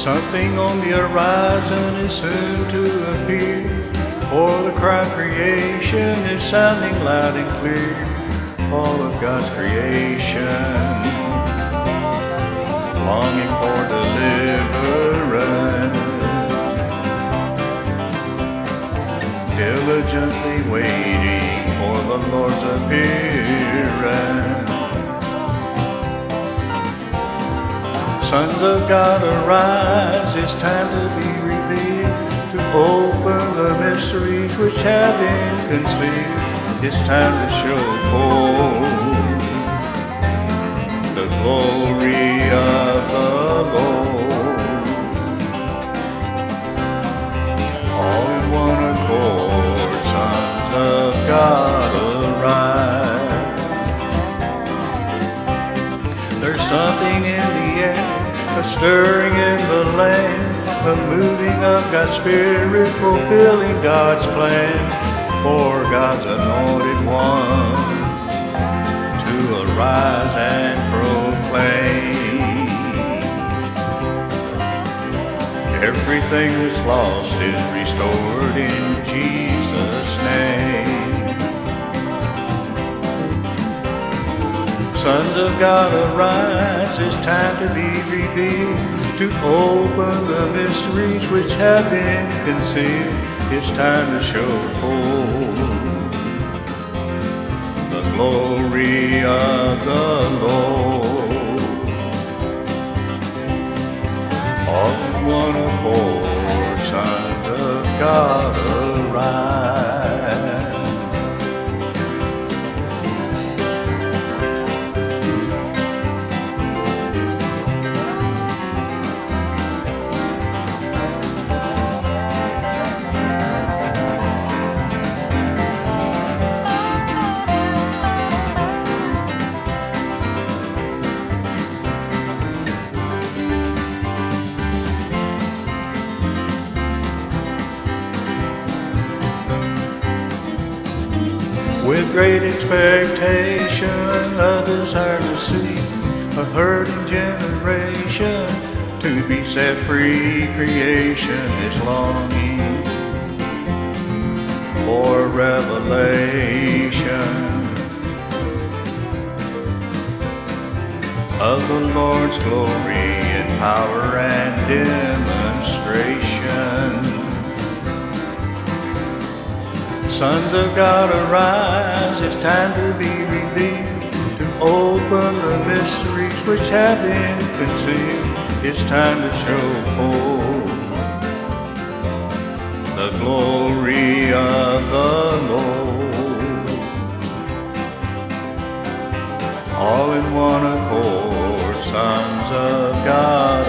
Something on the horizon is soon to appear, for the cry of creation is sounding loud and clear. All of God's creation, longing for deliverance, diligently waiting for the Lord's appearance. Sons of God, arise, it's time to be revealed, to open the mysteries which have been concealed. It's time to show forth the glory of the Lord. All in one accord, sons of God, arise. There's something in the air, a stirring in the land, a moving of God's Spirit, fulfilling God's plan for God's anointed one to arise and proclaim. Everything that's lost is restored in Jesus' name. Sons of God, arise, it's time to be revealed, to open the mysteries which have been concealed. It's time to show forth the glory of the Lord. All in one accord, sons of God, arise. With great expectation, a desire to see a hurting generation to be set free. Creation is longing for revelation of the Lord's glory in power and demonstration. Sons of God, arise, it's time to be revealed, to open the mysteries which have been concealed. It's time to show forth the glory of the Lord. All in one accord, sons of God,